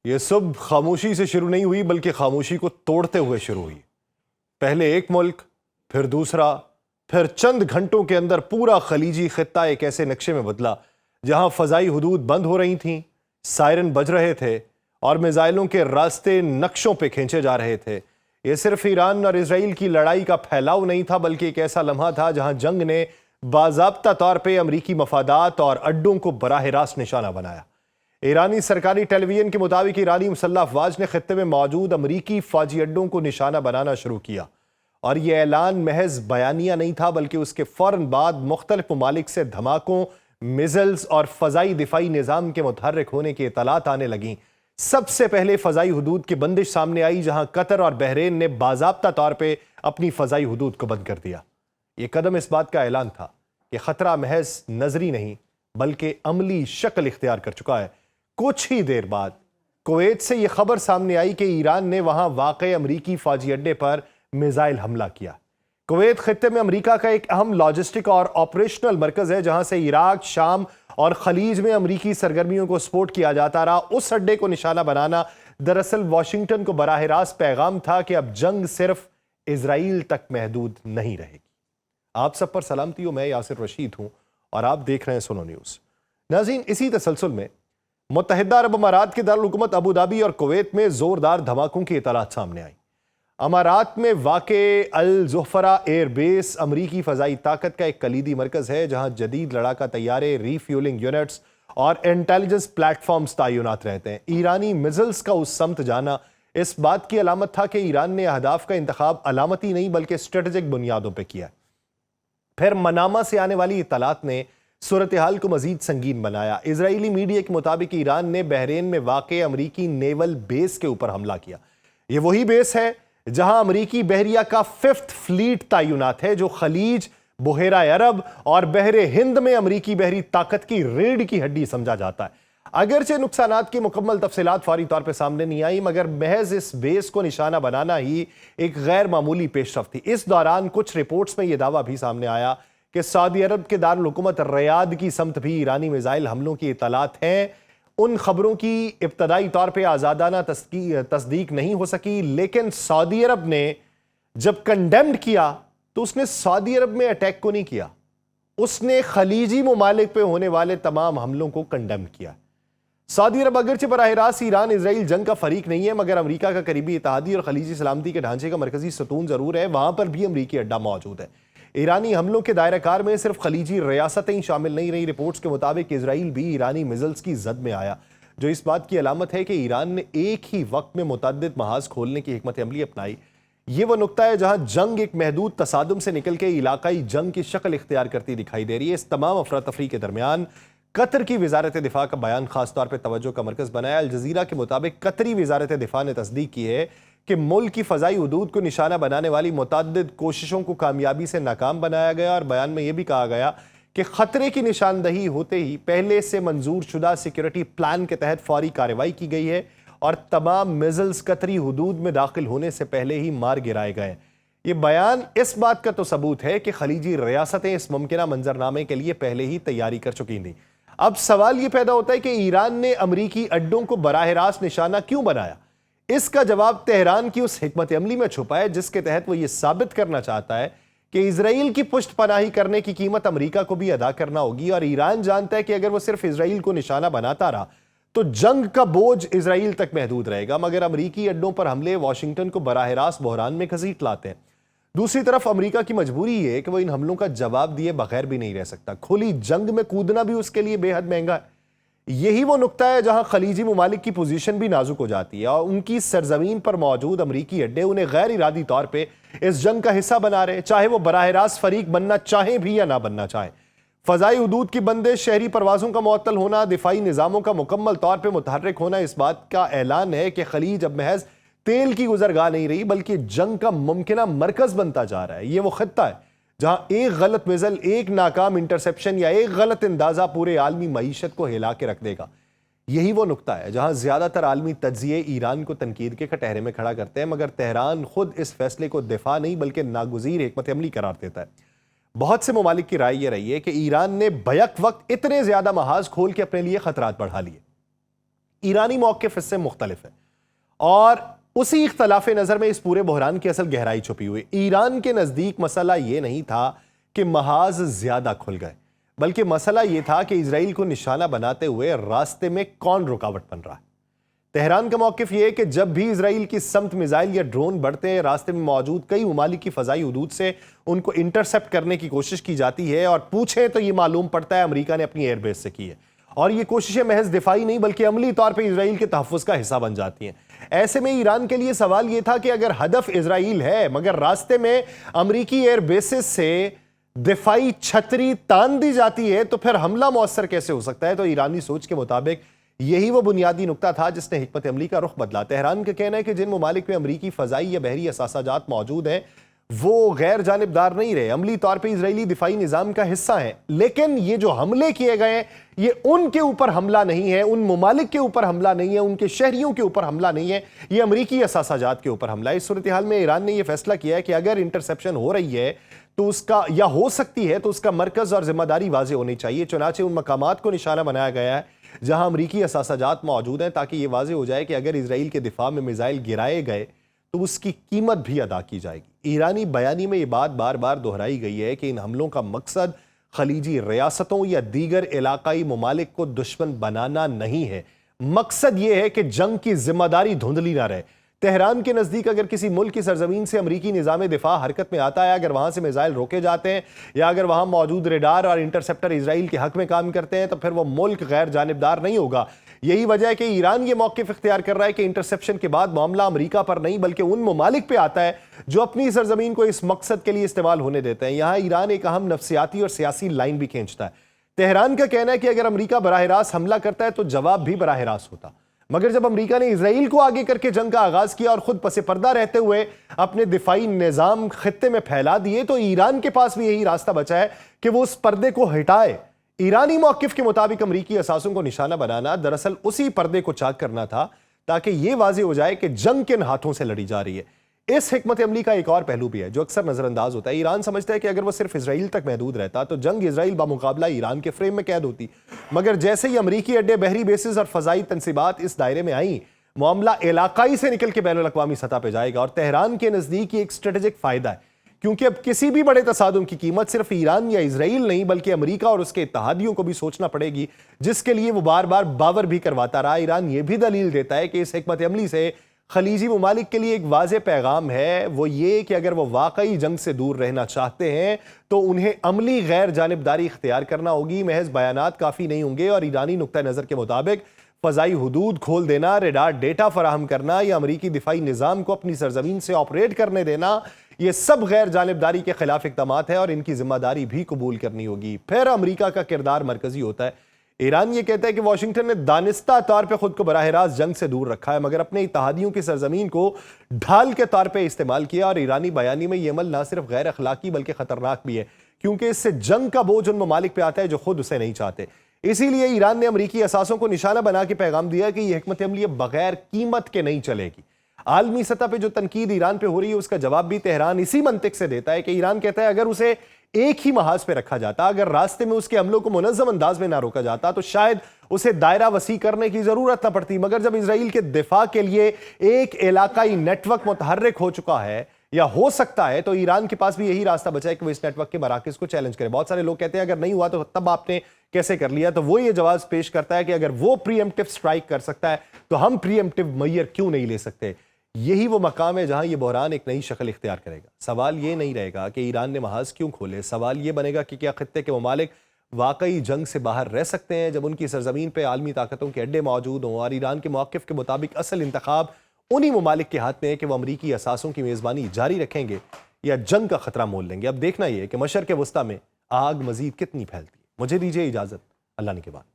یہ صبح خاموشی سے شروع نہیں ہوئی بلکہ خاموشی کو توڑتے ہوئے شروع ہوئی۔ پہلے ایک ملک، پھر دوسرا، پھر چند گھنٹوں کے اندر پورا خلیجی خطہ ایک ایسے نقشے میں بدلا جہاں فضائی حدود بند ہو رہی تھیں، سائرن بج رہے تھے اور میزائلوں کے راستے نقشوں پہ کھینچے جا رہے تھے۔ یہ صرف ایران اور اسرائیل کی لڑائی کا پھیلاؤ نہیں تھا بلکہ ایک ایسا لمحہ تھا جہاں جنگ نے باضابطہ طور پہ امریکی مفادات اور اڈوں کو براہ راست نشانہ بنایا۔ ایرانی سرکاری ٹیلی ویژن کے مطابق ایرانی مسلح افواج نے خطے میں موجود امریکی فوجی اڈوں کو نشانہ بنانا شروع کیا، اور یہ اعلان محض بیانیہ نہیں تھا بلکہ اس کے فوراً بعد مختلف ممالک سے دھماکوں، میزلز اور فضائی دفاعی نظام کے متحرک ہونے کی اطلاعات آنے لگیں۔ سب سے پہلے فضائی حدود کی بندش سامنے آئی جہاں قطر اور بحرین نے باضابطہ طور پہ اپنی فضائی حدود کو بند کر دیا۔ یہ قدم اس بات کا اعلان تھا کہ خطرہ محض نظری نہیں بلکہ عملی شکل اختیار کر چکا ہے۔ کچھ ہی دیر بعد کویت سے یہ خبر سامنے آئی کہ ایران نے وہاں واقع امریکی فوجی اڈے پر میزائل حملہ کیا۔ کویت خطے میں امریکہ کا ایک اہم لاجسٹک اور آپریشنل مرکز ہے جہاں سے عراق، شام اور خلیج میں امریکی سرگرمیوں کو سپورٹ کیا جاتا رہا۔ اس اڈے کو نشانہ بنانا دراصل واشنگٹن کو براہ راست پیغام تھا کہ اب جنگ صرف اسرائیل تک محدود نہیں رہے گی۔ آپ سب پر سلامتی ہو، میں یاسر رشید ہوں اور آپ دیکھ رہے ہیں سنو نیوز۔ ناظرین، اسی تسلسل میں متحدہ عرب امارات کے دارالحکومت ابوظہبی اور کویت میں زوردار دھماکوں کی اطلاعات سامنے آئیں۔ امارات میں واقع الزہفرہ ایئر بیس امریکی فضائی طاقت کا ایک کلیدی مرکز ہے جہاں جدید لڑاکا طیارے، ری فیولنگ یونٹس اور انٹیلیجنس پلیٹ فارمز تعینات رہتے ہیں۔ ایرانی میزلز کا اس سمت جانا اس بات کی علامت تھا کہ ایران نے اہداف کا انتخاب علامتی نہیں بلکہ اسٹریٹجک بنیادوں پہ کیا۔ پھر منامہ سے آنے والی اطلاعات نے صورتحال کو مزید سنگین بنایا۔ اسرائیلی میڈیا کے مطابق ایران نے بحرین میں واقع امریکی نیول بیس کے اوپر حملہ کیا۔ یہ وہی بیس ہے جہاں امریکی بحریہ کا 5th فلیٹ تعینات ہے جو خلیج، بحیرہ عرب اور بحر ہند میں امریکی بحری طاقت کی ریڑھ کی ہڈی سمجھا جاتا ہے۔ اگرچہ نقصانات کی مکمل تفصیلات فوری طور پہ سامنے نہیں آئی مگر محض اس بیس کو نشانہ بنانا ہی ایک غیر معمولی پیش رفت تھی۔ اس دوران کچھ رپورٹس میں یہ دعویٰ بھی سامنے آیا کہ سعودی عرب کے دارالحکومت ریاض کی سمت بھی ایرانی میزائل حملوں کی اطلاعات ہیں۔ ان خبروں کی ابتدائی طور پہ آزادانہ تصدیق نہیں ہو سکی، لیکن سعودی عرب نے جب کنڈیمڈ کیا تو اس نے سعودی عرب میں اٹیک کو نہیں کیا، اس نے خلیجی ممالک پہ ہونے والے تمام حملوں کو کنڈیم کیا۔ سعودی عرب اگرچہ براہ راست ایران اسرائیل جنگ کا فریق نہیں ہے مگر امریکہ کا قریبی اتحادی اور خلیجی سلامتی کے ڈھانچے کا مرکزی ستون ضرور ہے۔ وہاں پر بھی امریکی اڈا موجود ہے۔ ایرانی حملوں کے دائرہ کار میں صرف خلیجی ریاستیں شامل نہیں رہی۔ رپورٹس کے مطابق اسرائیل بھی ایرانی میزلز کی زد میں آیا، جو اس بات کی علامت ہے کہ ایران نے ایک ہی وقت میں متعدد محاذ کھولنے کی حکمت عملی اپنائی۔ یہ وہ نقطہ ہے جہاں جنگ ایک محدود تصادم سے نکل کے علاقائی جنگ کی شکل اختیار کرتی دکھائی دے رہی ہے۔ اس تمام افراتفری کے درمیان قطر کی وزارت دفاع کا بیان خاص طور پہ توجہ کا مرکز بنایا۔ الجزیرہ کے مطابق قطری وزارت دفاع نے تصدیق کی ہے کہ ملک کی فضائی حدود کو نشانہ بنانے والی متعدد کوششوں کو کامیابی سے ناکام بنایا گیا، اور بیان میں یہ بھی کہا گیا کہ خطرے کی نشاندہی ہوتے ہی پہلے سے منظور شدہ سیکیورٹی پلان کے تحت فوری کارروائی کی گئی ہے اور تمام میزلز قطری حدود میں داخل ہونے سے پہلے ہی مار گرائے گئے۔ یہ بیان اس بات کا تو ثبوت ہے کہ خلیجی ریاستیں اس ممکنہ منظرنامے کے لیے پہلے ہی تیاری کر چکی تھیں۔ اب سوال یہ پیدا ہوتا ہے کہ ایران نے امریکی اڈوں کو براہ راست نشانہ کیوں بنایا؟ اس کا جواب تہران کی اس حکمت عملی میں چھپا ہے جس کے تحت وہ یہ ثابت کرنا چاہتا ہے کہ اسرائیل کی پشت پناہی کرنے کی قیمت امریکہ کو بھی ادا کرنا ہوگی، اور ایران جانتا ہے کہ اگر وہ صرف اسرائیل کو نشانہ بناتا رہا تو جنگ کا بوجھ اسرائیل تک محدود رہے گا، مگر امریکی اڈوں پر حملے واشنگٹن کو براہ راست بحران میں گھسیٹ لاتے ہیں۔ دوسری طرف امریکہ کی مجبوری یہ ہے کہ وہ ان حملوں کا جواب دیے بغیر بھی نہیں رہ سکتا۔ کھلی جنگ میں کودنا بھی اس کے لیے بے حد مہنگا ہے۔ یہی وہ نقطہ ہے جہاں خلیجی ممالک کی پوزیشن بھی نازک ہو جاتی ہے، اور ان کی سرزمین پر موجود امریکی اڈے انہیں غیر ارادی طور پہ اس جنگ کا حصہ بنا رہے ہیں، چاہے وہ براہ راست فریق بننا چاہیں بھی یا نہ بننا چاہیں۔ فضائی حدود کی بندش، شہری پروازوں کا معطل ہونا، دفاعی نظاموں کا مکمل طور پہ متحرک ہونا اس بات کا اعلان ہے کہ خلیج اب محض تیل کی گزرگاہ نہیں رہی بلکہ جنگ کا ممکنہ مرکز بنتا جا رہا ہے۔ یہ وہ خطہ ہے جہاں ایک غلط میزل، ایک ناکام انٹرسیپشن یا ایک غلط اندازہ پورے عالمی معیشت کو ہلا کے رکھ دے گا۔ یہی وہ نقطہ ہے جہاں زیادہ تر عالمی تجزیے ایران کو تنقید کے کٹہرے میں کھڑا کرتے ہیں، مگر تہران خود اس فیصلے کو دفاع نہیں بلکہ ناگزیر حکمت عملی قرار دیتا ہے۔ بہت سے ممالک کی رائے یہ رہی ہے کہ ایران نے بیک وقت اتنے زیادہ محاذ کھول کے اپنے لیے خطرات بڑھا لیے۔ ایرانی موقف اس سے مختلف ہے اور اسی اختلاف نظر میں اس پورے بحران کی اصل گہرائی چھپی ہوئی۔ ایران کے نزدیک مسئلہ یہ نہیں تھا کہ محاذ زیادہ کھل گئے، بلکہ مسئلہ یہ تھا کہ اسرائیل کو نشانہ بناتے ہوئے راستے میں کون رکاوٹ بن رہا ہے۔ تہران کا موقف یہ ہے کہ جب بھی اسرائیل کی سمت میزائل یا ڈرون بڑھتے ہیں، راستے میں موجود کئی ممالک کی فضائی حدود سے ان کو انٹرسپٹ کرنے کی کوشش کی جاتی ہے، اور پوچھیں تو یہ معلوم پڑتا ہے امریکہ نے اپنی ایئر بیس سے کی ہے، اور یہ کوششیں محض دفاعی نہیں بلکہ عملی طور پہ اسرائیل کے تحفظ کا حصہ بن جاتی ہیں۔ ایسے میں ایران کے لیے سوال یہ تھا کہ اگر ہدف اسرائیل ہے مگر راستے میں امریکی ایئر بیسز سے دفاعی چھتری تان دی جاتی ہے تو پھر حملہ مؤثر کیسے ہو سکتا ہے؟ تو ایرانی سوچ کے مطابق یہی وہ بنیادی نقطہ تھا جس نے حکمت عملی کا رخ بدلا۔ تہران کا کہنا ہے کہ جن ممالک میں امریکی فضائی یا بحری اثاثہ جات موجود ہیں وہ غیر جانبدار نہیں رہے، عملی طور پہ اسرائیلی دفاعی نظام کا حصہ ہیں، لیکن یہ جو حملے کیے گئے ہیں یہ ان کے اوپر حملہ نہیں ہے، ان ممالک کے اوپر حملہ نہیں ہے، ان کے شہریوں کے اوپر حملہ نہیں ہے، یہ امریکی اثاثہ جات کے اوپر حملہ ہے۔ اس صورتحال میں ایران نے یہ فیصلہ کیا ہے کہ اگر انٹرسیپشن ہو رہی ہے تو اس کا یا ہو سکتی ہے تو اس کا مرکز اور ذمہ داری واضح ہونی چاہیے۔ چنانچہ ان مقامات کو نشانہ بنایا گیا ہے جہاں امریکی اثاثہ جات موجود ہیں تاکہ یہ واضح ہو جائے کہ اگر اسرائیل کے دفاع میں میزائل گرائے گئے تو اس کی قیمت بھی ادا کی جائے گی۔ ایرانی بیانی میں یہ بات بار بار دہرائی گئی ہے کہ ان حملوں کا مقصد خلیجی ریاستوں یا دیگر علاقائی ممالک کو دشمن بنانا نہیں ہے، مقصد یہ ہے کہ جنگ کی ذمہ داری دھندلی نہ رہے۔ تہران کے نزدیک اگر کسی ملک کی سرزمین سے امریکی نظام دفاع حرکت میں آتا ہے، اگر وہاں سے میزائل روکے جاتے ہیں یا اگر وہاں موجود ریڈار اور انٹرسپٹر اسرائیل کے حق میں کام کرتے ہیں تو پھر وہ ملک غیر جانبدار نہیں ہوگا۔ یہی وجہ ہے کہ ایران یہ موقف اختیار کر رہا ہے کہ انٹرسپشن کے بعد معاملہ امریکہ پر نہیں بلکہ ان ممالک پہ آتا ہے جو اپنی سرزمین کو اس مقصد کے لیے استعمال ہونے دیتے ہیں۔ یہاں ایران ایک اہم نفسیاتی اور سیاسی لائن بھی کھینچتا ہے۔ تہران کا کہنا ہے کہ اگر امریکہ براہ راست حملہ کرتا ہے تو جواب بھی براہ راست ہوتا، مگر جب امریکہ نے اسرائیل کو آگے کر کے جنگ کا آغاز کیا اور خود پس پردہ رہتے ہوئے اپنے دفاعی نظام خطے میں پھیلا دیے تو ایران کے پاس بھی یہی راستہ بچا ہے کہ وہ اس پردے کو ہٹائے۔ ایرانی موقف کے مطابق امریکی اثاثوں کو نشانہ بنانا دراصل اسی پردے کو چاک کرنا تھا تاکہ یہ واضح ہو جائے کہ جنگ کن ہاتھوں سے لڑی جا رہی ہے۔ اس حکمت عملی کا ایک اور پہلو بھی ہے جو اکثر نظر انداز ہوتا ہے۔ ایران سمجھتا ہے کہ اگر وہ صرف اسرائیل تک محدود رہتا تو جنگ اسرائیل بمقابلہ ایران کے فریم میں قید ہوتی، مگر جیسے ہی امریکی اڈے، بحری بیسز اور فضائی تنصیبات اس دائرے میں آئیں، معاملہ علاقائی سے نکل کے بین الاقوامی سطح پہ جائے گا۔ اور تہران کے نزدیک یہ ایک اسٹریٹجک فائدہ ہے کیونکہ اب کسی بھی بڑے تصادم کی قیمت صرف ایران یا اسرائیل نہیں بلکہ امریکہ اور اس کے اتحادیوں کو بھی سوچنا پڑے گی، جس کے لیے وہ بار بار باور بھی کرواتا رہا۔ ایران یہ بھی دلیل دیتا ہے کہ اس حکمت عملی سے خلیجی ممالک کے لیے ایک واضح پیغام ہے، وہ یہ کہ اگر وہ واقعی جنگ سے دور رہنا چاہتے ہیں تو انہیں عملی غیر جانبداری اختیار کرنا ہوگی، محض بیانات کافی نہیں ہوں گے۔ اور ایرانی نقطہ نظر کے مطابق فضائی حدود کھول دینا، ریڈار ڈیٹا فراہم کرنا یا امریکی دفاعی نظام کو اپنی سرزمین سے آپریٹ کرنے دینا، یہ سب غیر جانبداری کے خلاف اقدامات ہیں اور ان کی ذمہ داری بھی قبول کرنی ہوگی۔ پھر امریکہ کا کردار مرکزی ہوتا ہے۔ ایران یہ کہتا ہے کہ واشنگٹن نے دانستہ طور پہ خود کو براہ راست جنگ سے دور رکھا ہے مگر اپنے اتحادیوں کی سرزمین کو ڈھال کے طور پہ استعمال کیا، اور ایرانی بیانی میں یہ عمل نہ صرف غیر اخلاقی بلکہ خطرناک بھی ہے کیونکہ اس سے جنگ کا بوجھ ان ممالک پہ آتا ہے جو خود اسے نہیں چاہتے۔ اسی لیے ایران نے امریکی اثاثوں کو نشانہ بنا کے پیغام دیا کہ یہ حکمت عملی بغیر قیمت کے نہیں چلے گی۔ عالمی سطح پہ جو تنقید ایران پہ ہو رہی ہے اس کا جواب بھی تہران اسی منطق سے دیتا ہے کہ ایران کہتا ہے اگر اسے ایک ہی محاذ پہ رکھا جاتا، اگر راستے میں اس کے حملوں کو منظم انداز میں نہ روکا جاتا تو شاید اسے دائرہ وسیع کرنے کی ضرورت نہ پڑتی، مگر جب اسرائیل کے دفاع کے لیے ایک علاقائی نیٹ ورک متحرک ہو چکا ہے یا ہو سکتا ہے تو ایران کے پاس بھی یہی راستہ بچا ہے کہ وہ اس نیٹ ورک کے مراکز کو چیلنج کرے۔ بہت سارے لوگ کہتے ہیں اگر نہیں ہوا تو تب آپ نے کیسے کر لیا، تو وہ یہ جواز پیش کرتا ہے کہ اگر وہ پری ایمپٹیو سٹرائک کر سکتا ہے تو ہم پری ایمپٹیو میئر کیوں نہیں لے سکتے۔ یہی وہ مقام ہے جہاں یہ بحران ایک نئی شکل اختیار کرے گا۔ سوال یہ نہیں رہے گا کہ ایران نے محاذ کیوں کھولے، سوال یہ بنے گا کہ کیا خطے کے ممالک واقعی جنگ سے باہر رہ سکتے ہیں جب ان کی سرزمین پہ عالمی طاقتوں کے اڈے موجود ہوں، اور ایران کے موقف کے مطابق اصل انتخاب انہی ممالک کے ہاتھ میں ہے کہ وہ امریکی اثاثوں کی میزبانی جاری رکھیں گے یا جنگ کا خطرہ مول لیں گے۔ اب دیکھنا یہ ہے کہ مشرق وسطیٰ میں آگ مزید کتنی پھیلتی ہے۔ مجھے دیجیے اجازت، اللہ نے کے بعد۔